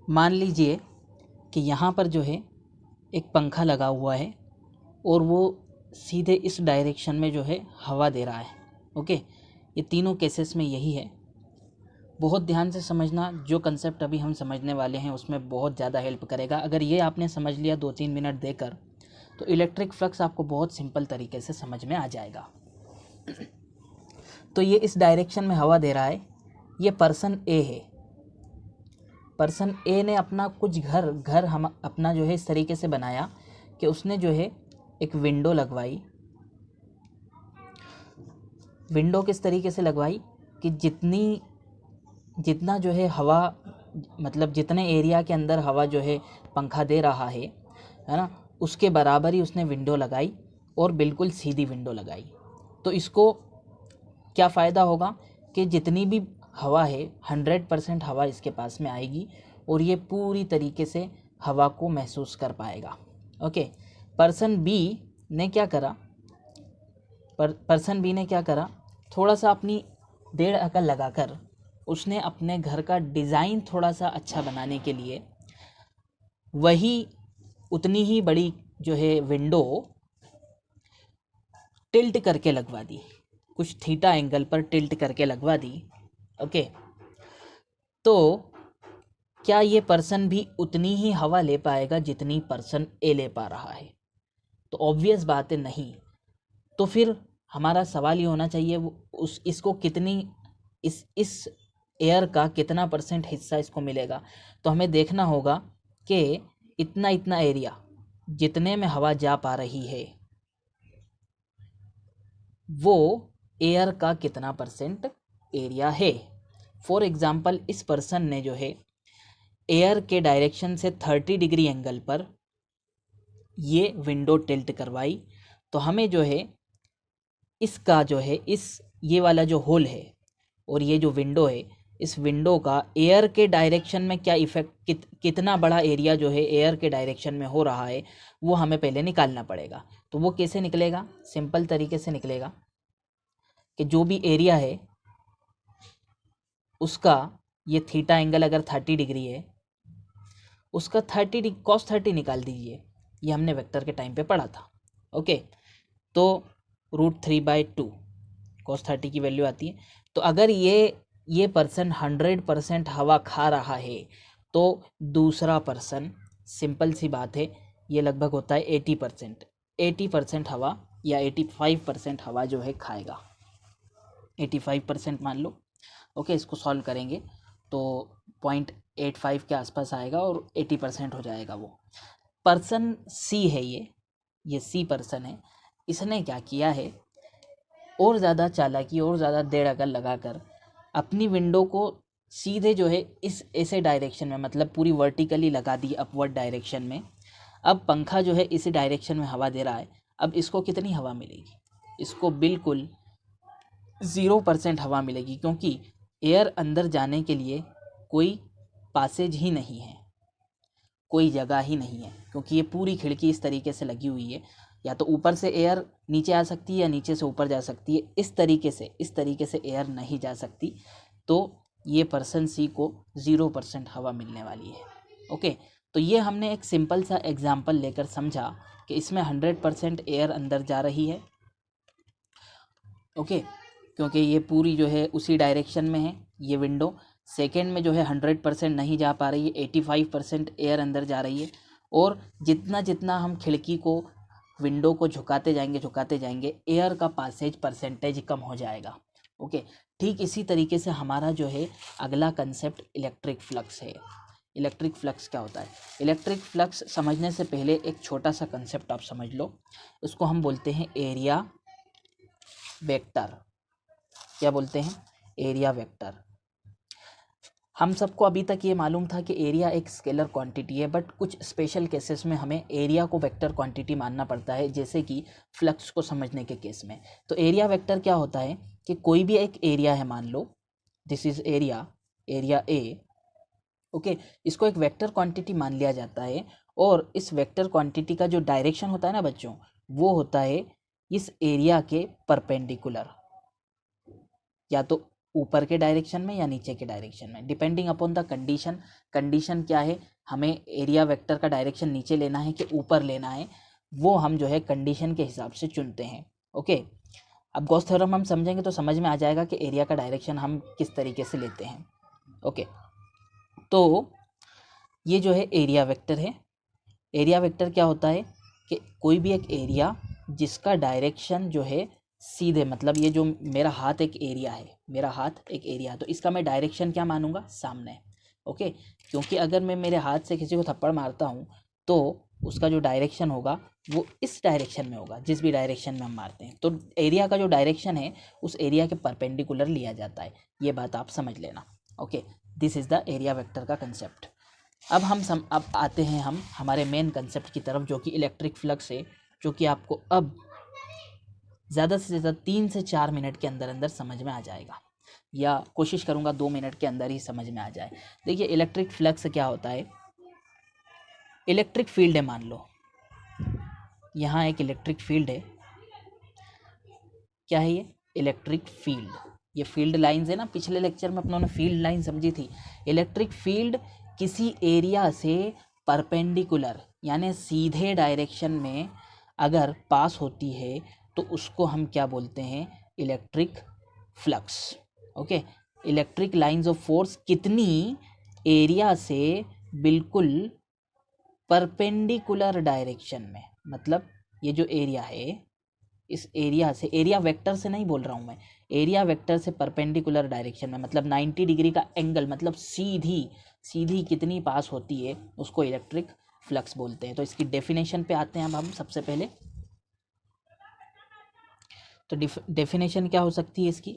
मान लीजिए कि यहाँ पर जो है एक पंखा लगा हुआ है और वो सीधे इस डायरेक्शन में जो है हवा दे रहा है। ओके, ये तीनों केसेस में यही है। बहुत ध्यान से समझना, जो कंसेप्ट अभी हम समझने वाले हैं उसमें बहुत ज़्यादा हेल्प करेगा। अगर ये आपने समझ लिया 2-3 मिनट देकर, तो इलेक्ट्रिक फ्लक्स आपको बहुत सिंपल तरीके से समझ में आ जाएगा। तो ये इस डायरेक्शन में हवा दे रहा है, ये पर्सन ए है। पर्सन ए ने अपना कुछ घर हम अपना जो है इस तरीके से बनाया कि उसने जो है एक विंडो लगवाई। विंडो किस तरीके से लगवाई कि जितना जो है हवा, मतलब जितने एरिया के अंदर हवा जो है पंखा दे रहा है ना, उसके बराबर ही उसने विंडो लगाई और बिल्कुल सीधी विंडो लगाई। तो इसको क्या फ़ायदा होगा कि जितनी भी हवा है 100% हवा इसके पास में आएगी और ये पूरी तरीके से हवा को महसूस कर पाएगा। ओके, पर्सन बी ने क्या करा, पर्सन बी ने क्या करा, थोड़ा सा अपनी 1.5 अकल लगाकर उसने अपने घर का डिज़ाइन थोड़ा सा अच्छा बनाने के लिए वही उतनी ही बड़ी जो है विंडो टिल्ट करके लगवा दी, कुछ थीटा एंगल पर टिल्ट करके लगवा दी। ओके, तो क्या ये पर्सन भी उतनी ही हवा ले पाएगा जितनी पर्सन ए ले पा रहा है? तो ऑब्वियस बात है नहीं। तो फिर हमारा सवाल ये होना चाहिए इसको कितनी इस एयर का कितना % हिस्सा इसको मिलेगा। तो हमें देखना होगा कि इतना एरिया जितने में हवा जा पा रही है वो एयर का कितना % एरिया है। फॉर एग्जाम्पल, इस पर्सन ने जो है एयर के डायरेक्शन से 30 डिग्री एंगल पर ये विंडो टिल्ट करवाई। तो हमें जो है इसका जो है ये वाला जो होल है और ये जो विंडो है, इस विंडो का एयर के डायरेक्शन में क्या इफेक्ट, कितना बड़ा एरिया जो है एयर के डायरेक्शन में हो रहा है, वो हमें पहले निकालना पड़ेगा। तो वो कैसे निकलेगा? सिंपल तरीके से निकलेगा कि जो भी एरिया है उसका ये थीटा एंगल अगर 30 डिग्री है, उसका 30 cos 30 निकाल दीजिए। ये हमने वेक्टर के टाइम पे पढ़ा था। ओके, तो √3/2 cos 30 की वैल्यू आती है। तो अगर ये पर्सन 100% हवा खा रहा है तो दूसरा पर्सन, सिंपल सी बात है, ये लगभग होता है 80% हवा या 85% हवा जो है खाएगा। 85% मान लो। ओके, इसको सॉल्व करेंगे तो 0.85 के आसपास आएगा और 80% हो जाएगा। वो पर्सन सी है, ये सी पर्सन है। इसने क्या किया है, और ज़्यादा चालाकी और ज़्यादा 1.5 अकल लगाकर अपनी विंडो को सीधे जो है इस ऐसे डायरेक्शन में, मतलब पूरी वर्टिकली लगा दी अपवर्ड डायरेक्शन में। अब पंखा जो है इस डायरेक्शन में हवा दे रहा है। अब इसको कितनी हवा मिलेगी? इसको बिल्कुल 0% हवा मिलेगी, क्योंकि एयर अंदर जाने के लिए कोई पासेज ही नहीं है, कोई जगह ही नहीं है, क्योंकि ये पूरी खिड़की इस तरीके से लगी हुई है। या तो ऊपर से एयर नीचे आ सकती है या नीचे से ऊपर जा सकती है। इस तरीके से एयर नहीं जा सकती। तो ये पर्सन सी को 0% हवा मिलने वाली है। ओके, तो ये हमने एक सिंपल सा एग्जाम्पल लेकर समझा कि इसमें 100% एयर अंदर जा रही है। ओके, क्योंकि ये पूरी जो है उसी डायरेक्शन में है ये विंडो। सेकेंड में जो है 100% नहीं जा पा रही है, 85% एयर अंदर जा रही है। और जितना हम खिड़की को, विंडो को झुकाते जाएंगे एयर का पासेज % कम हो जाएगा। ओके, ठीक इसी तरीके से हमारा जो है अगला कंसेप्ट इलेक्ट्रिक फ्लक्स है। इलेक्ट्रिक फ्लक्स क्या होता है? इलेक्ट्रिक फ्लक्स समझने से पहले एक छोटा सा कंसेप्ट आप समझ लो। उसको हम बोलते हैं एरिया वेक्टर। क्या बोलते हैं? Area vector. हम सबको अभी तक ये मालूम था कि एरिया एक स्केलर क्वांटिटी है, बट कुछ स्पेशल केसेस में हमें एरिया को वेक्टर क्वांटिटी मानना पड़ता है, जैसे कि फ्लक्स को समझने के केस में। तो एरिया वेक्टर क्या होता है कि कोई भी एक एरिया है, मान लो this is area A. Okay, इसको एक वेक्टर क्वांटिटी मान लिया जाता है। और इस वेक्टर क्वांटिटी का जो डायरेक्शन होता है ना बच्चों, वो होता है इस एरिया के परपेंडिकुलर, या तो ऊपर के डायरेक्शन में या नीचे के डायरेक्शन में, depending upon the condition. Condition क्या है, हमें एरिया वेक्टर का डायरेक्शन नीचे लेना है कि ऊपर लेना है, वो हम जो है कंडीशन के हिसाब से चुनते हैं। ओके, अब गॉस थ्योरम हम समझेंगे तो समझ में आ जाएगा कि एरिया का डायरेक्शन हम किस तरीके से लेते हैं। ओके, तो ये जो है एरिया वेक्टर है। एरिया वेक्टर क्या होता है कि कोई भी एक एरिया जिसका डायरेक्शन जो है सीधे, मतलब ये जो मेरा हाथ एक एरिया है, मेरा हाथ एक एरिया है, तो इसका मैं डायरेक्शन क्या मानूंगा, सामने। ओके, क्योंकि अगर मैं मेरे हाथ से किसी को थप्पड़ मारता हूँ तो उसका जो डायरेक्शन होगा वो इस डायरेक्शन में होगा, जिस भी डायरेक्शन में हम मारते हैं। तो एरिया का जो डायरेक्शन है उस एरिया के परपेंडिकुलर लिया जाता है, ये बात आप समझ लेना। Okay, this is the area vector का कंसेप्ट। अब आते हैं हम हमारे मेन कंसेप्ट की तरफ, जो कि इलेक्ट्रिक फ्लक्स है, जो कि आपको अब ज़्यादा से ज़्यादा 3 से 4 मिनट के अंदर अंदर समझ में आ जाएगा, या कोशिश करूँगा 2 मिनट के अंदर ही समझ में आ जाए। देखिए, इलेक्ट्रिक फ्लक्स क्या होता है। इलेक्ट्रिक फील्ड है, मान लो यहाँ एक इलेक्ट्रिक फील्ड है। क्या है ये, इलेक्ट्रिक फील्ड। ये फील्ड लाइंस है ना, पिछले लेक्चर में अपनों ने फील्ड लाइन समझी थी। इलेक्ट्रिक फील्ड किसी एरिया से परपेंडिकुलर यानी सीधे डायरेक्शन में अगर पास होती है तो उसको हम क्या बोलते हैं, electric flux. Okay, electric lines of force कितनी एरिया से बिल्कुल परपेंडिकुलर डायरेक्शन में, मतलब ये जो एरिया है इस एरिया से, एरिया वेक्टर से नहीं बोल रहा हूँ मैं, एरिया वेक्टर से परपेंडिकुलर डायरेक्शन में, मतलब 90 डिग्री का एंगल, मतलब सीधी कितनी पास होती है उसको इलेक्ट्रिक फ्लक्स बोलते हैं। तो इसकी डेफिनेशन पे आते हैं अब हम सबसे पहले। तो डेफिनेशन क्या हो सकती है इसकी,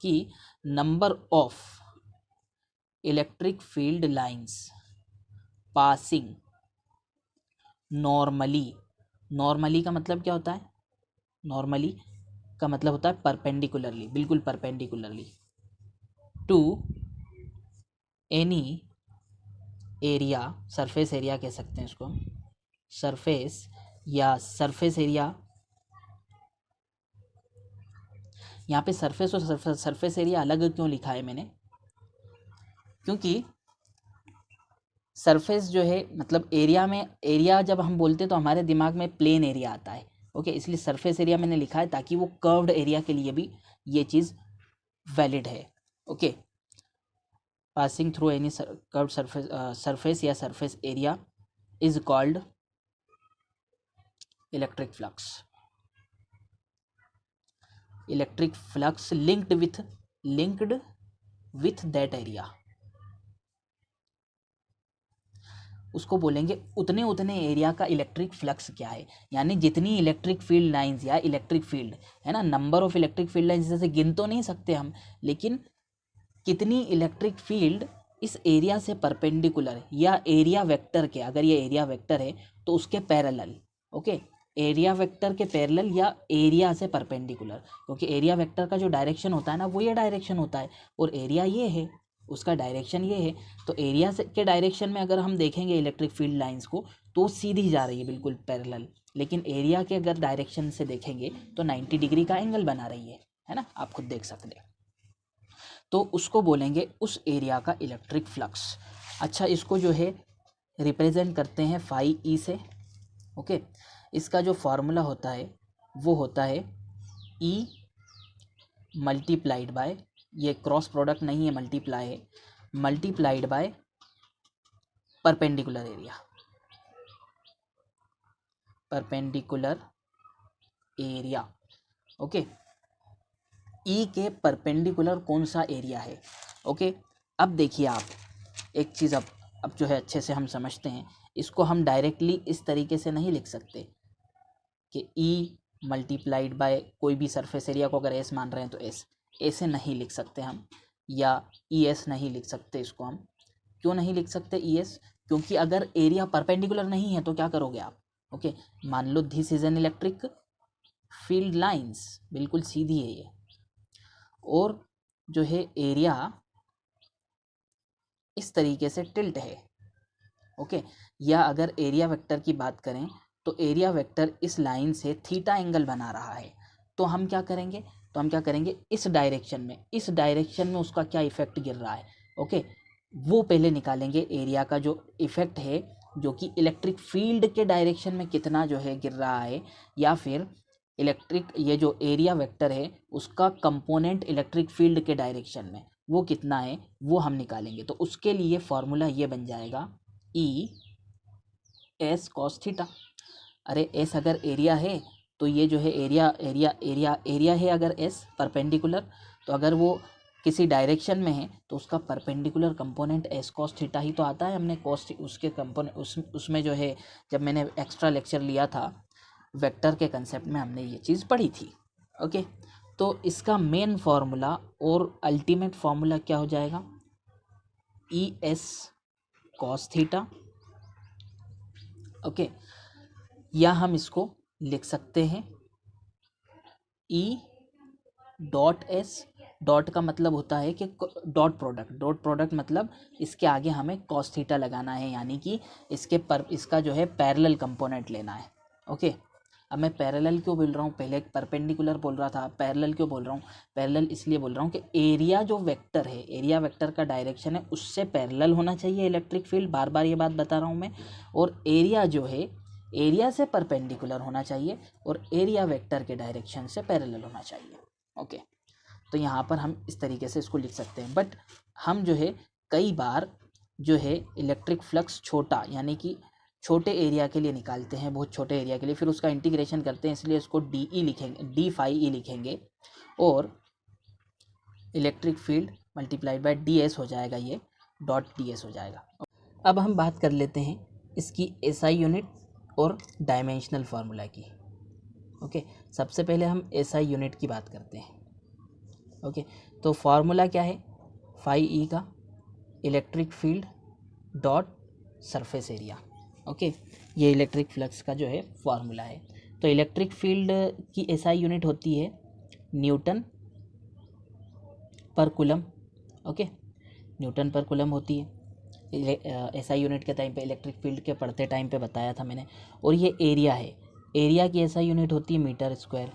कि number of electric field lines passing normally का मतलब क्या होता है, नॉर्मली का मतलब होता है परपेंडिकुलरली, बिल्कुल perpendicularly to any area, surface area कह सकते हैं इसको, सरफेस या सरफेस एरिया। यहाँ पे सरफेस और सरफेस एरिया अलग क्यों लिखा है मैंने, क्योंकि सरफेस जो है मतलब एरिया में, एरिया जब हम बोलते हैं तो हमारे दिमाग में प्लेन एरिया आता है। ओके, इसलिए सरफेस एरिया मैंने लिखा है ताकि वो कर्व्ड एरिया के लिए भी ये चीज़ वैलिड है। Okay, passing through any curved surface या surface area is called electric flux. Electric flux linked with that area, उसको बोलेंगे उतने एरिया का इलेक्ट्रिक फ्लक्स क्या है। यानी जितनी इलेक्ट्रिक फील्ड लाइंस या इलेक्ट्रिक फील्ड है ना, number of electric field lines जैसे गिन तो नहीं सकते हम, लेकिन कितनी इलेक्ट्रिक फील्ड इस एरिया से परपेंडिकुलर या एरिया वेक्टर के, अगर ये एरिया वेक्टर है तो उसके पैरेलल। ओके, एरिया वेक्टर के पैरेलल या एरिया से परपेंडिकुलर, क्योंकि एरिया वेक्टर का जो डायरेक्शन होता है ना वो ये डायरेक्शन होता है, और एरिया ये है, उसका डायरेक्शन ये है। तो एरिया से के डायरेक्शन में अगर हम देखेंगे इलेक्ट्रिक फील्ड लाइंस को तो सीधी जा रही है बिल्कुल पैरेलल, लेकिन एरिया के अगर डायरेक्शन से देखेंगे तो 90 डिग्री का एंगल बना रही है ना, आप खुद देख सकते हैं। तो उसको बोलेंगे उस एरिया का इलेक्ट्रिक फ्लक्स। अच्छा, इसको जो है रिप्रेजेंट करते हैं फाई ई से। ओके, इसका जो फार्मूला होता है वो होता है ई मल्टीप्लाइड बाय, ये क्रॉस प्रोडक्ट नहीं है, मल्टीप्लाई है, multiplied by perpendicular area, perpendicular area. Okay, E के परपेंडिकुलर कौन सा एरिया है। ओके, अब देखिए आप एक चीज़, अब जो है अच्छे से हम समझते हैं, इसको हम डायरेक्टली इस तरीके से नहीं लिख सकते कि ई मल्टीप्लाइड बाय कोई भी सरफेस एरिया को अगर एस मान रहे हैं तो एस, ऐसे नहीं लिख सकते हम, या ई एस नहीं लिख सकते इसको हम। क्यों नहीं लिख सकते ई एस, क्योंकि अगर एरिया परपेंडिकुलर नहीं है तो क्या करोगे आप। ओके, मान लो this is an electric field lines, बिल्कुल सीधी है ये, और जो है एरिया इस तरीके से टिल्ट है। ओके, या अगर एरिया वेक्टर की बात करें तो एरिया वेक्टर इस लाइन से थीटा एंगल बना रहा है, तो हम क्या करेंगे, तो हम क्या करेंगे, इस डायरेक्शन में उसका क्या इफेक्ट गिर रहा है, ओके, वो पहले निकालेंगे। एरिया का जो इफेक्ट है, जो कि इलेक्ट्रिक फील्ड के डायरेक्शन में कितना जो है गिर रहा है, या फिर इलेक्ट्रिक ये जो एरिया वेक्टर है उसका कंपोनेंट इलेक्ट्रिक फील्ड के डायरेक्शन में वो कितना है, वो हम निकालेंगे। तो उसके लिए फॉर्मूला ये बन जाएगा ई एस कॉस थीटा। अरे एस अगर एरिया है तो ये जो है एरिया है अगर एस परपेंडिकुलर, तो अगर वो किसी डायरेक्शन में है तो उसका perpendicular component S cos theta ही तो आता है। हमने कॉस उसके कंपोनेंट उसमें जो है, जब मैंने एक्स्ट्रा लेक्चर लिया था वेक्टर के कंसेप्ट में, हमने ये चीज़ पढ़ी थी, ओके। तो इसका मेन फार्मूला और अल्टीमेट फार्मूला क्या हो जाएगा, E S cos theta, okay. या हम इसको लिख सकते हैं ई डॉट एस, डॉट का मतलब होता है कि डॉट प्रोडक्ट मतलब इसके आगे हमें कॉस थीटा लगाना है, यानी कि इसका जो है पैरेलल कंपोनेंट लेना है, ओके। अब मैं पैरेलल क्यों बोल रहा हूँ, पहले परपेंडिकुलर बोल रहा था, पैरेलल क्यों बोल रहा हूँ, पैरेलल इसलिए बोल रहा हूँ कि एरिया जो वेक्टर है, एरिया वेक्टर का डायरेक्शन है उससे पैरेलल होना चाहिए इलेक्ट्रिक फील्ड, बार बार ये बात बता रहा हूँ मैं। और एरिया जो है एरिया से परपेंडिकुलर होना चाहिए और एरिया वेक्टर के डायरेक्शन से पैरेलल होना चाहिए, ओके। तो यहाँ पर हम इस तरीके से इसको लिख सकते हैं। बट हम जो है कई बार जो है इलेक्ट्रिक फ्लक्स छोटा, यानी कि छोटे एरिया के लिए निकालते हैं, बहुत छोटे एरिया के लिए, फिर उसका इंटीग्रेशन करते हैं, इसलिए इसको डी ई लिखेंगे, डी फाई ई लिखेंगे, और electric field multiplied by D S हो जाएगा, ये डॉट डी एस हो जाएगा। अब हम बात कर लेते हैं इसकी एसआई यूनिट और डायमेंशनल फार्मूला की, ओके। सबसे पहले हम एसआई यूनिट की बात करते हैं, ओके। तो फार्मूला क्या है, फाई ई का electric field dot surface area, okay. ये इलेक्ट्रिक फ्लक्स का जो है फार्मूला है। तो इलेक्ट्रिक फील्ड की एसआई यूनिट होती है न्यूटन पर कूलम, ओके, न्यूटन पर कूलम होती है एसआई यूनिट के टाइम पे, इलेक्ट्रिक फील्ड के पढ़ते टाइम पे बताया था मैंने। और ये एरिया है, एरिया की एसआई यूनिट होती है मीटर स्क्वायर,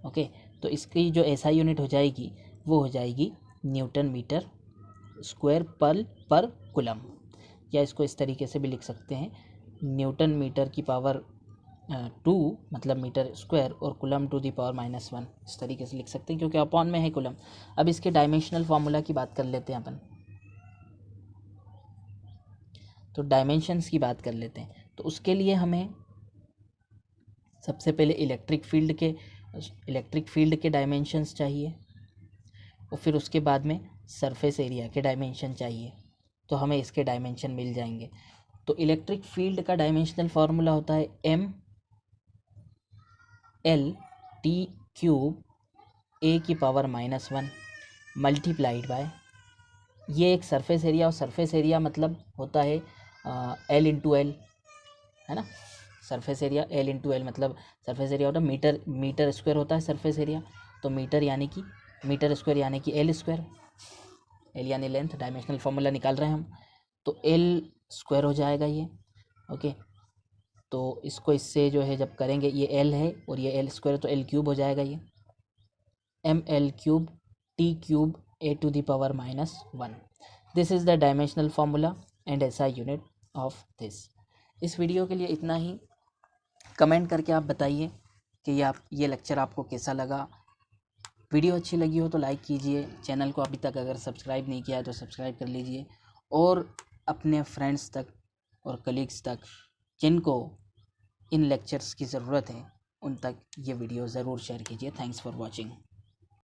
ओके। तो इसकी जो एसआई यूनिट हो जाएगी वो हो जाएगी न्यूटन मीटर स्क्वायर पर कूलम, या इसको इस तरीके से भी लिख सकते हैं, न्यूटन मीटर की पावर 2 मतलब मीटर स्क्वायर और कूलम टू दी पावर -1, इस तरीके से लिख सकते हैं क्योंकि अपॉन में है कूलम। अब इसके डायमेंशनल फार्मूला की बात कर लेते हैं अपन, तो डायमेंशंस की बात कर लेते हैं। तो उसके लिए हमें सबसे पहले इलेक्ट्रिक फील्ड के डायमेंशंस चाहिए, और फिर उसके बाद में सरफेस एरिया के डायमेंशन चाहिए, तो हमें इसके डायमेंशन मिल जाएंगे। तो इलेक्ट्रिक फील्ड का डायमेंशनल फार्मूला होता है m l t cube a की पावर -1 मल्टीप्लाइड बाय, ये एक सरफेस एरिया, और सरफेस एरिया मतलब होता है L इंटू एल, है ना। Surface area L into L मतलब सरफेस एरिया होता है मीटर स्क्वायर होता है सरफेस एरिया, तो मीटर स्क्वायर यानी कि एल स्क्वायर, एल यानी लेंथ, डायमेंशनल फार्मूला निकाल रहे हैं हम, तो एल स्क्वायर हो जाएगा ये, ओके। तो इसको इससे जो है जब करेंगे, ये एल है और ये एल स्क्वायर, तो एल क्यूब हो जाएगा, ये M L cube T cube A to the power -1। This is the dimensional formula and SI unit of this. इस वीडियो के लिए इतना ही। कमेंट करके आप बताइए कि ये लेक्चर आपको कैसा लगा। वीडियो अच्छी लगी हो तो लाइक कीजिए, चैनल को अभी तक अगर सब्सक्राइब नहीं किया है तो सब्सक्राइब कर लीजिए, और अपने फ्रेंड्स तक और कलीग्स तक जिनको इन लेक्चर्स की ज़रूरत है उन तक ये वीडियो ज़रूर शेयर कीजिए। Thanks for watching.